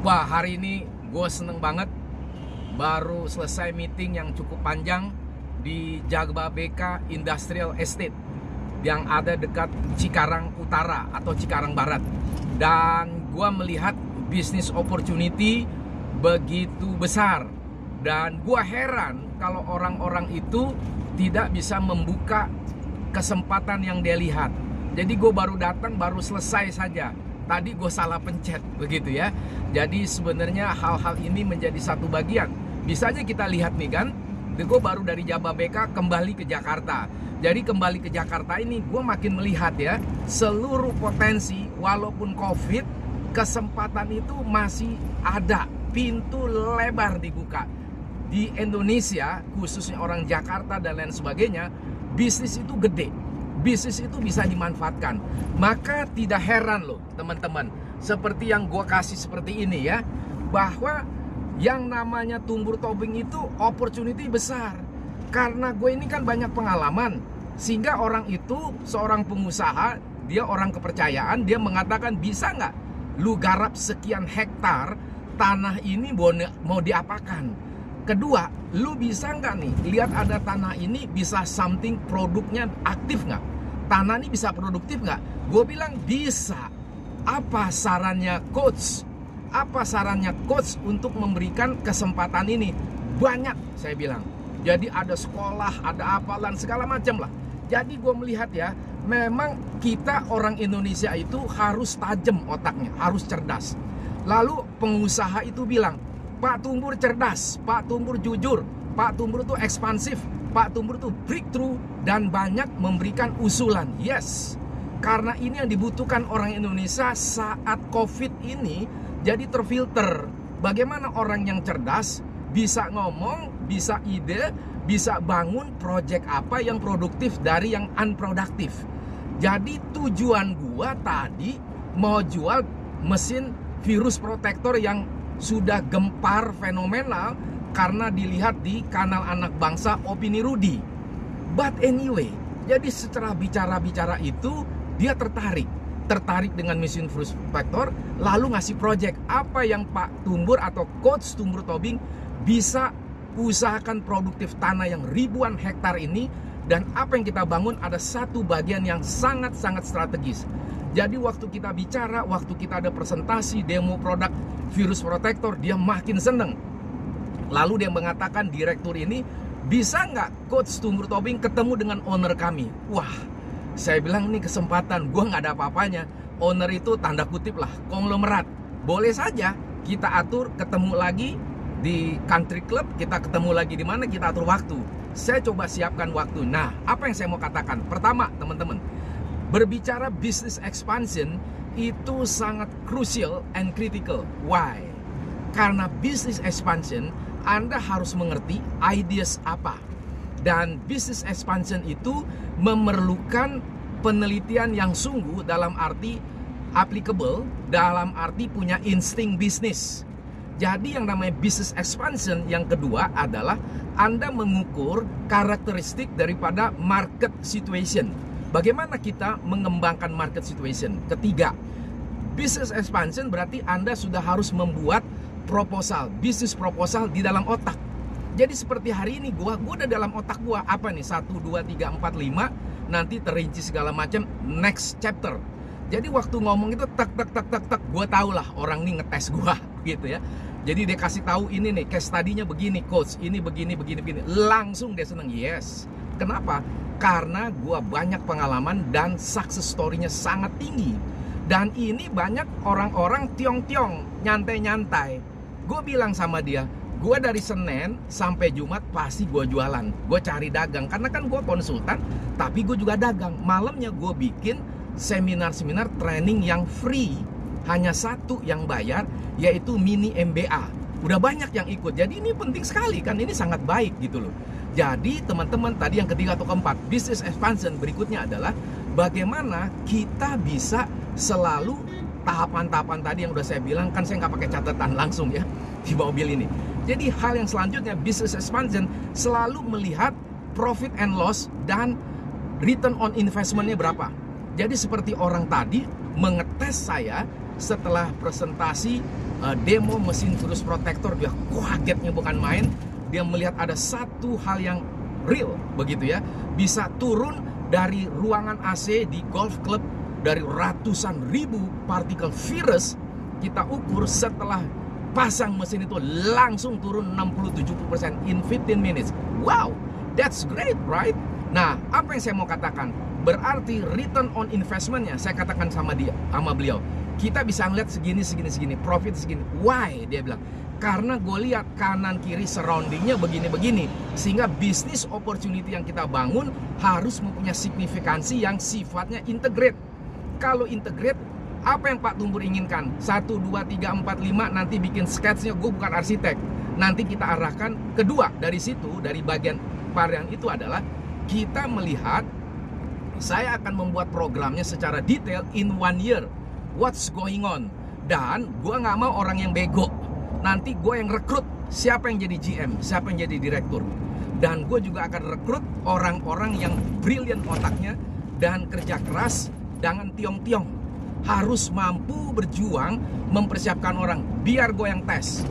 Wah, hari ini gue seneng banget. Baru selesai meeting yang cukup panjang di Jababeka Industrial Estate yang ada dekat Cikarang Utara atau Cikarang Barat. Dan gue melihat bisnis opportunity begitu besar. Dan gue heran kalau orang-orang itu tidak bisa membuka kesempatan yang dia lihat. Jadi gue baru datang, baru selesai saja. Tadi gue salah pencet, begitu ya. Jadi sebenarnya hal-hal ini menjadi satu bagian. Bisa aja kita lihat nih kan, gue baru dari Jababeka kembali ke Jakarta. Jadi kembali ke Jakarta ini gue makin melihat ya, seluruh potensi walaupun COVID, kesempatan itu masih ada. Pintu lebar dibuka. Di Indonesia, khususnya orang Jakarta dan lain sebagainya, bisnis itu gede. Bisnis itu bisa dimanfaatkan. Maka tidak heran loh teman-teman, seperti yang gue kasih seperti ini ya, bahwa yang namanya Tumbur Tobing itu opportunity besar. Karena gue ini kan banyak pengalaman, sehingga orang itu seorang pengusaha, dia orang kepercayaan, dia mengatakan, bisa nggak lu garap sekian hektar tanah ini mau diapakan? Kedua, lu bisa nggak nih lihat ada tanah ini bisa something, produknya aktif nggak? Tanah ini bisa produktif nggak? Gue bilang bisa. Apa sarannya coach? Apa sarannya coach untuk memberikan kesempatan ini? Banyak, saya bilang. Jadi ada sekolah, ada apalan, segala macam lah. Jadi gue melihat ya, memang kita orang Indonesia itu harus tajam otaknya, harus cerdas. Lalu pengusaha itu bilang, Pak Tumbur cerdas, Pak Tumbur jujur, Pak Tumbur tuh ekspansif, Pak Tumbur tuh breakthrough, dan banyak memberikan usulan. Yes, karena ini yang dibutuhkan orang Indonesia saat COVID ini. Jadi terfilter. Bagaimana orang yang cerdas bisa ngomong, bisa ide, bisa bangun project apa yang produktif dari yang unproduktif. Jadi tujuan gua tadi mau jual mesin virus protektor yang sudah gempar fenomenal karena dilihat di kanal anak bangsa Opini Rudy. But anyway, jadi setelah bicara-bicara itu dia tertarik dengan mesin virus protektor, lalu ngasih project apa yang Pak Tumbur atau Coach Tumbur Tobing bisa usahakan produktif tanah yang ribuan hektar ini. Dan apa yang kita bangun ada satu bagian yang sangat-sangat strategis. Jadi waktu kita bicara, waktu kita ada presentasi, demo produk virus protektor, dia makin seneng. Lalu dia mengatakan, direktur ini, bisa nggak Coach Tumbur Tobing ketemu dengan owner kami? Wah, saya bilang ini kesempatan, gue nggak ada apa-apanya. Owner itu tanda kutip lah, konglomerat. Boleh saja kita atur ketemu lagi di country club, kita ketemu lagi di mana, kita atur waktu. Saya coba siapkan waktu. Nah, apa yang saya mau katakan? Pertama, teman-teman, berbicara business expansion itu sangat crucial and critical. Why? Karena business expansion, Anda harus mengerti ideas apa. Dan business expansion itu memerlukan penelitian yang sungguh dalam arti applicable, dalam arti punya insting bisnis. Jadi yang namanya business expansion yang kedua adalah Anda mengukur karakteristik daripada market situation. Bagaimana kita mengembangkan market situation? Ketiga, business expansion berarti Anda sudah harus membuat proposal, bisnis proposal di dalam otak. Jadi seperti hari ini gue udah dalam otak gue apa nih, 1, 2, 3, 4, 5, nanti terinci segala macam, next chapter. Jadi waktu ngomong itu tek, gue tau lah orang ini ngetes gue gitu ya. Jadi dia kasih tahu ini nih, case study-nya begini coach, ini begini, langsung dia seneng. Yes. Kenapa? Karena gue banyak pengalaman dan success story-nya sangat tinggi. Dan ini banyak orang-orang tiong-tiong, nyantai-nyantai. Gue bilang sama dia, gue dari Senin sampai Jumat pasti gue jualan. Gue cari dagang, karena kan gue konsultan, tapi gue juga dagang. Malamnya gue bikin seminar-seminar training yang free. Hanya satu yang bayar, yaitu mini MBA. Udah banyak yang ikut, jadi ini penting sekali kan, ini sangat baik gitu loh. Jadi teman-teman, tadi yang ketiga atau keempat, business expansion berikutnya adalah bagaimana kita bisa selalu tahapan-tahapan tadi yang udah saya bilang, kan saya nggak pakai catatan langsung ya di mobil ini. Jadi hal yang selanjutnya, business expansion selalu melihat profit and loss dan return on investment-nya berapa. Jadi seperti orang tadi mengetes saya, setelah presentasi demo mesin turus protektor, dia kagetnya bukan main. Dia melihat ada satu hal yang real begitu ya, bisa turun dari ruangan AC di golf club dari ratusan ribu partikel virus. Kita ukur setelah pasang mesin itu langsung turun 60-70% in 15 minutes. Wow, that's great, right? Nah, apa yang saya mau katakan? Berarti return on investmentnya, saya katakan sama beliau, kita bisa ngeliat segini, profit segini. Why? Dia bilang, karena gue lihat kanan kiri surroundingnya begini-begini, sehingga bisnis opportunity yang kita bangun harus mempunyai signifikansi yang sifatnya integrate. Kalau integrate, apa yang Pak Tumbur inginkan? 1, 2, 3, 4, 5, nanti bikin sketsnya, gue bukan arsitek. Nanti kita arahkan. Kedua, dari situ, dari bagian varian itu adalah kita melihat, saya akan membuat programnya secara detail in 1 year. What's going on? Dan gue nggak mau orang yang bego. Nanti gue yang rekrut siapa yang jadi GM, siapa yang jadi direktur. Dan gue juga akan rekrut orang-orang yang brilliant otaknya dan kerja keras, jangan tiong-tiong. Harus mampu berjuang mempersiapkan orang. Biar gue yang tes.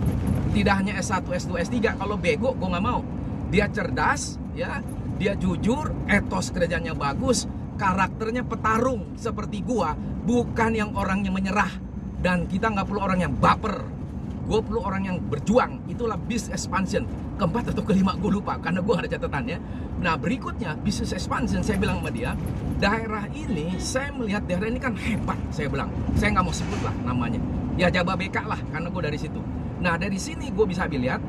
Tidak hanya S1, S2, S3. Kalau bego gue nggak mau. Dia cerdas, ya, dia jujur, etos kerjanya bagus, karakternya petarung seperti gua, bukan yang orangnya menyerah. Dan kita nggak perlu orang yang baper. Gue perlu orang yang berjuang. Itulah business expansion. Keempat atau kelima gue lupa, karena gue ada catatannya. Nah, berikutnya business expansion, saya bilang sama dia, daerah ini saya melihat daerah ini kan hebat. Saya bilang, saya nggak mau sebut lah namanya, ya Jababeka lah, karena gue dari situ. Nah, dari sini gue bisa lihat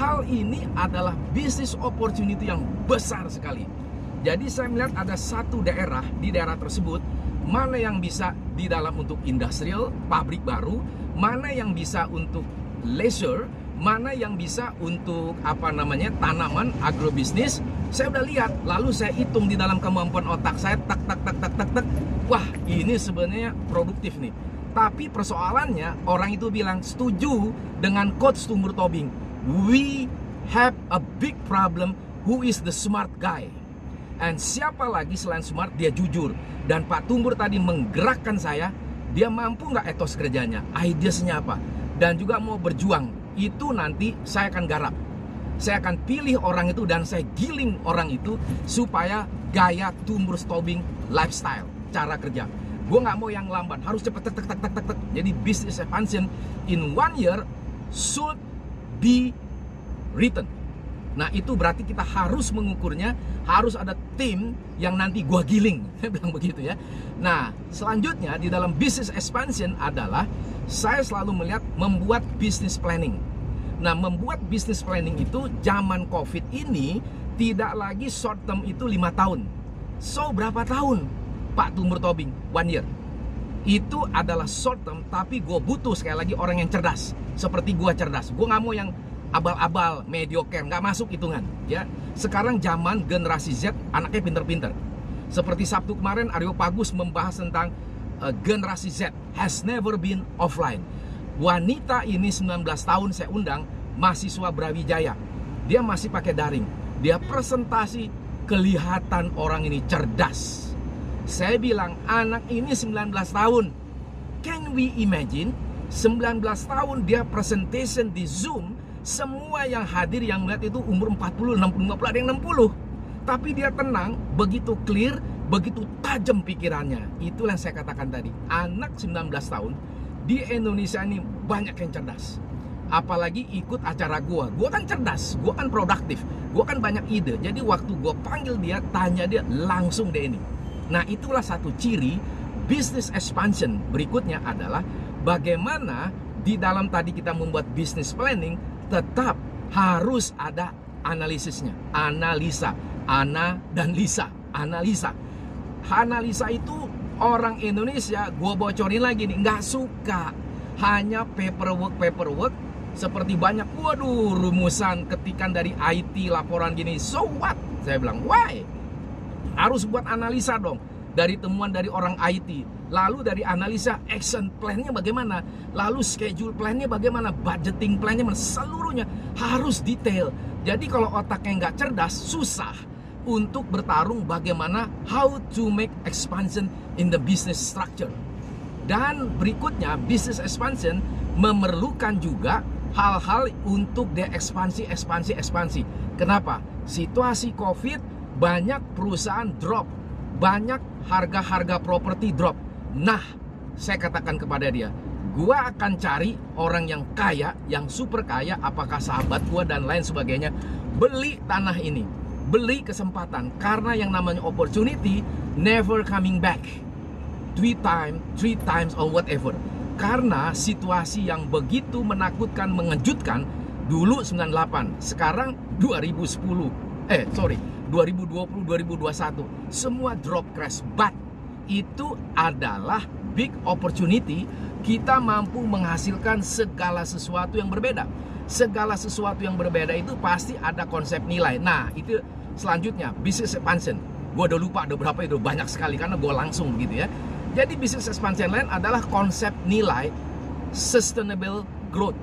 hal ini adalah business opportunity yang besar sekali. Jadi saya melihat ada satu daerah, di daerah tersebut mana yang bisa di dalam untuk industrial, pabrik baru, mana yang bisa untuk leisure, mana yang bisa untuk tanaman, agrobisnis. Saya udah lihat, lalu saya hitung di dalam kemampuan otak saya, tak. Wah, ini sebenarnya produktif nih. Tapi persoalannya, orang itu bilang setuju dengan Coach Tumbur Tobing. We have a big problem. Who is the smart guy? And siapa lagi selain smart? Dia jujur. Dan Pak Tumbur tadi menggerakkan saya. Dia mampu nggak etos kerjanya? Ideasnya apa? Dan juga mau berjuang. Itu nanti saya akan garap. Saya akan pilih orang itu dan saya giling orang itu supaya gaya Tumbur Tobing lifestyle, cara kerja. Gue nggak mau yang lambat, harus cepet tek. Jadi business expansion in 1 year should be written. Nah, itu berarti kita harus mengukurnya, harus ada tim yang nanti gua giling. Saya bilang begitu ya. Nah, selanjutnya di dalam business expansion adalah saya selalu melihat membuat business planning. Nah, membuat business planning itu zaman Covid ini tidak lagi short term itu 5 tahun. So, berapa tahun? Pak Tumbur Tobing, 1 year. Itu adalah short term, tapi gue butuh sekali lagi orang yang cerdas. Seperti gue cerdas. Gue nggak mau yang abal-abal, mediocre, nggak masuk hitungan. Ya, sekarang zaman generasi Z, anaknya pinter-pinter. Seperti Sabtu kemarin, Aryo Pagus membahas tentang generasi Z has never been offline. Wanita ini 19 tahun saya undang, mahasiswa Brawijaya. Dia masih pakai daring. Dia presentasi, kelihatan orang ini cerdas. Saya bilang, anak ini 19 tahun. Can we imagine? 19 tahun dia presentation di Zoom. Semua yang hadir yang melihat itu umur 40, 60, 50, ada yang 60. Tapi dia tenang, begitu clear, begitu tajam pikirannya. Itulah yang saya katakan tadi. Anak 19 tahun di Indonesia ini banyak yang cerdas. Apalagi ikut acara gua kan cerdas, gua kan produktif, gua kan banyak ide. Jadi waktu gua panggil dia, tanya dia, langsung deh ini. Nah, itulah satu ciri business expansion. Berikutnya adalah bagaimana di dalam tadi kita membuat business planning, tetap harus ada analisisnya. Analisa, Ana dan Lisa. Analisa itu orang Indonesia, gue bocorin lagi nih, nggak suka. Hanya paperwork. Seperti banyak, waduh, rumusan ketikan dari IT, laporan gini. So what? Saya bilang, why? Harus buat analisa dong. Dari temuan dari orang IT, lalu dari analisa action plan-nya bagaimana, lalu schedule plan-nya bagaimana, budgeting plan-nya, seluruhnya harus detail. Jadi kalau otaknya nggak cerdas, susah untuk bertarung bagaimana how to make expansion in the business structure. Dan berikutnya, business expansion memerlukan juga hal-hal untuk dia ekspansi. Kenapa? Situasi COVID, banyak perusahaan drop, banyak harga-harga properti drop. Nah, saya katakan kepada dia, gua akan cari orang yang kaya, yang super kaya, apakah sahabat gua dan lain sebagainya, beli tanah ini, beli kesempatan, karena yang namanya opportunity never coming back. Three times or whatever. Karena situasi yang begitu menakutkan, mengejutkan dulu 98, sekarang 2020, 2020, 2021 semua drop crash. But itu adalah big opportunity. Kita mampu menghasilkan segala sesuatu yang berbeda. Segala sesuatu yang berbeda itu pasti ada konsep nilai. Nah, itu selanjutnya business expansion. Gue udah lupa ada berapa, itu banyak sekali karena gue langsung gitu ya. Jadi business expansion lain adalah konsep nilai sustainable growth.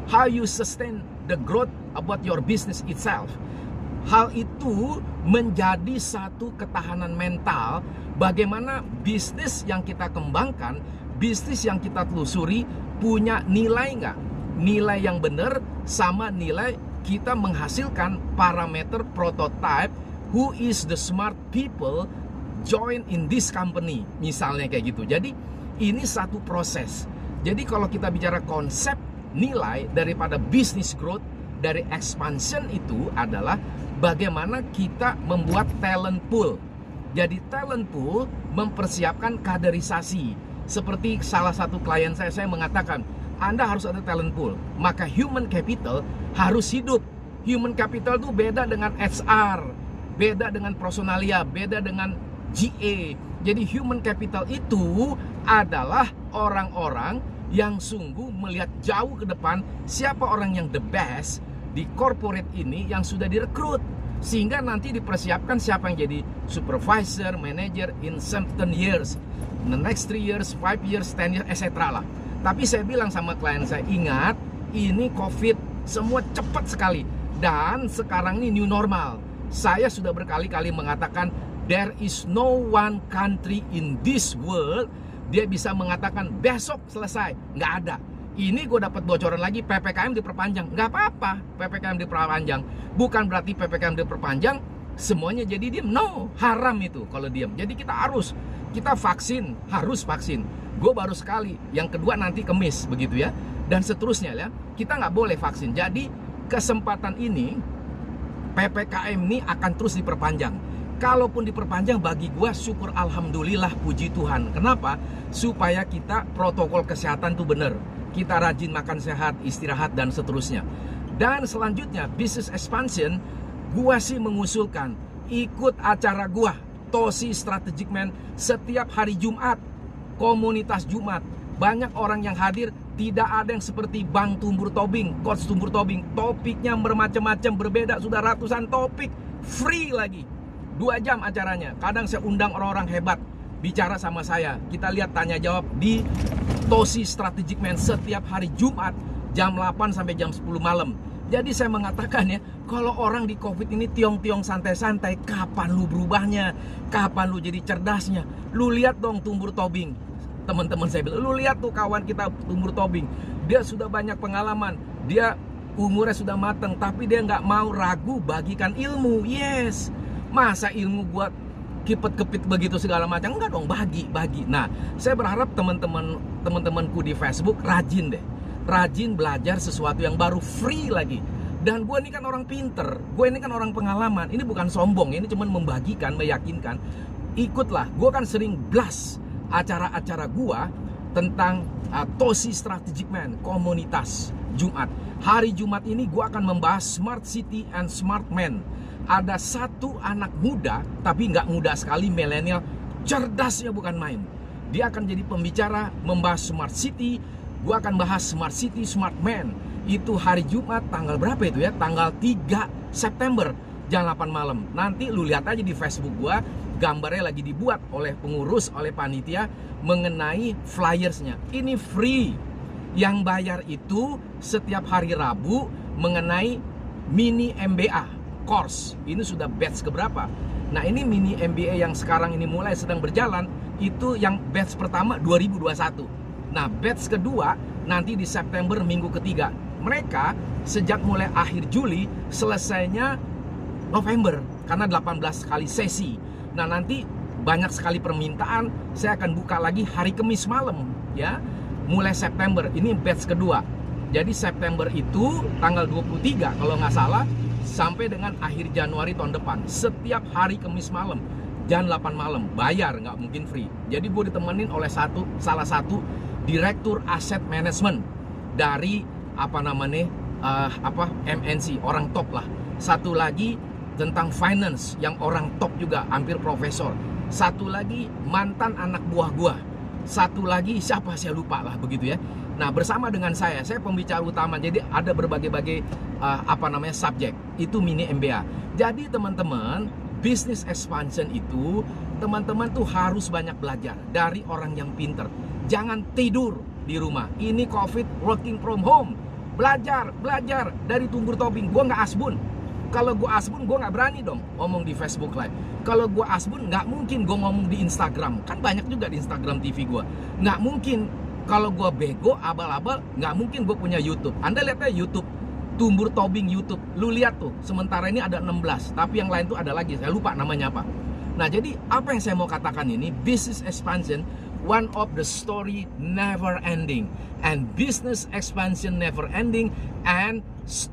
How you sustain the growth about your business itself. Hal itu menjadi satu ketahanan mental. Bagaimana bisnis yang kita kembangkan, bisnis yang kita telusuri punya nilai nggak? Nilai yang benar sama nilai kita menghasilkan parameter prototype. Who is the smart people join in this company, misalnya kayak gitu. Jadi ini satu proses. Jadi kalau kita bicara konsep nilai daripada business growth, dari expansion itu adalah bagaimana kita membuat talent pool. Jadi talent pool mempersiapkan kaderisasi. Seperti salah satu klien saya mengatakan, Anda harus ada talent pool, maka human capital harus hidup. Human capital itu beda dengan HR, beda dengan personalia, beda dengan GA. Jadi human capital itu adalah orang-orang yang sungguh melihat jauh ke depan, siapa orang yang the best di corporate ini yang sudah direkrut, sehingga nanti dipersiapkan siapa yang jadi supervisor, manager in certain years, in the next 3 years, 5 years, 10 years, etc. lah. Tapi saya bilang sama klien saya, ingat ini COVID, semua cepat sekali, dan sekarang ini new normal. Saya sudah berkali-kali mengatakan there is no one country in this world dia bisa mengatakan besok selesai. Nggak ada. Ini gue dapat bocoran lagi, PPKM diperpanjang. Nggak apa-apa PPKM diperpanjang. Bukan berarti PPKM diperpanjang semuanya jadi diem. No, haram itu kalau diem. Jadi kita vaksin, harus vaksin. Gue baru sekali, yang kedua nanti Kamis begitu ya. Dan seterusnya ya. Kita nggak boleh vaksin. Jadi kesempatan ini, PPKM ini akan terus diperpanjang. Kalaupun diperpanjang, bagi gua syukur alhamdulillah, puji Tuhan. Kenapa? Supaya kita protokol kesehatan itu benar. Kita rajin makan sehat, istirahat dan seterusnya. Dan selanjutnya business expansion, gua sih mengusulkan ikut acara gua Tosi Strategic Man setiap hari Jumat, komunitas Jumat. Banyak orang yang hadir, tidak ada yang seperti Bang Tumbur Tobing, Coach Tumbur Tobing. Topiknya bermacam-macam, berbeda, sudah ratusan topik, free lagi. 2 jam acaranya. Kadang saya undang orang-orang hebat bicara sama saya. Kita lihat tanya jawab di Tosi Strategic Man setiap hari Jumat jam 8 sampai jam 10 malam. Jadi saya mengatakan ya, kalau orang di COVID ini tiong-tiong santai-santai, kapan lu berubahnya? Kapan lu jadi cerdasnya? Lu lihat dong Tumbur Tobing. Teman-teman saya bilang, lu lihat tuh kawan kita Tumbur Tobing. Dia sudah banyak pengalaman. Dia umurnya sudah matang, tapi dia nggak mau ragu bagikan ilmu. Yes. Masa ilmu buat kipet-kepit begitu segala macam? Enggak dong, bagi. Nah, saya berharap teman-temanku di Facebook rajin deh. Rajin belajar sesuatu yang baru, free lagi. Dan gue ini kan orang pinter, gue ini kan orang pengalaman. Ini bukan sombong, ini cuma membagikan, meyakinkan. Ikutlah, gue kan sering blast acara-acara gue tentang Tosi Strategic Man, komunitas Jumat. Hari Jumat ini gue akan membahas Smart City and Smart Man. Ada satu anak muda, tapi nggak muda sekali, milenial, cerdasnya bukan main. Dia akan jadi pembicara membahas Smart City. Gua akan bahas Smart City, Smart Man. Itu hari Jumat, tanggal berapa itu ya? Tanggal 3 September, jam 8 malam. Nanti lu lihat aja di Facebook gua, gambarnya lagi dibuat oleh pengurus, oleh panitia mengenai flyersnya. Ini free. Yang bayar itu setiap hari Rabu mengenai mini MBA course. Ini sudah batch keberapa? Nah, ini mini MBA yang sekarang ini mulai sedang berjalan. Itu yang batch pertama 2021. Nah, batch kedua nanti di September minggu ketiga. Mereka sejak mulai akhir Juli, selesainya November karena 18 kali sesi. Nah, nanti banyak sekali permintaan. Saya akan buka lagi hari Kamis malam ya. Mulai September, ini batch kedua. Jadi September itu tanggal 23 kalau nggak salah, sampai dengan akhir Januari tahun depan. Setiap hari Kamis malam, jam 8 malam, bayar, nggak mungkin free. Jadi gue ditemenin oleh salah satu direktur aset management dari MNC, orang top lah. Satu lagi tentang finance yang orang top juga, hampir profesor. Satu lagi mantan anak buah gua. Satu lagi siapa saya lupa lah begitu ya. Nah, bersama dengan saya pembicara utama. Jadi ada berbagai-bagai subjek. Itu mini MBA. Jadi teman-teman, business expansion itu teman-teman tuh harus banyak belajar dari orang yang pinter. Jangan tidur di rumah. Ini COVID, working from home. Belajar dari tumbur tobing. Gua nggak asbun. Kalau gua asbun, gua nggak berani dong ngomong di Facebook Live. Kalau gua asbun, nggak mungkin gua ngomong di Instagram. Kan banyak juga di Instagram TV gua. Nggak mungkin. Kalau gue bego, abal-abal, nggak mungkin gue punya YouTube. Anda lihat aja YouTube, tumbur tobing YouTube. Lu lihat tuh, sementara ini ada 16. Tapi yang lain tuh ada lagi, saya lupa namanya apa. Nah, jadi apa yang saya mau katakan ini, business expansion, one of the story never ending. And business expansion never ending and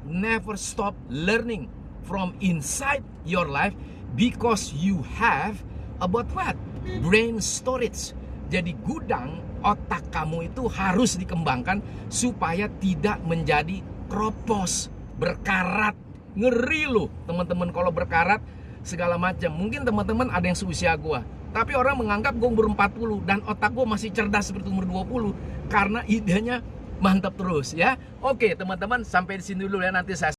never stop learning from inside your life because you have about what? Brain storage. Jadi gudang otak kamu itu harus dikembangkan supaya tidak menjadi kropos, berkarat. Ngeri loh teman-teman kalau berkarat segala macam. Mungkin teman-teman ada yang seusia gua, tapi orang menganggap gua umur 40 dan otak gua masih cerdas seperti umur 20 karena idenya mantap terus ya. Oke teman-teman, sampai di sini dulu ya, nanti saya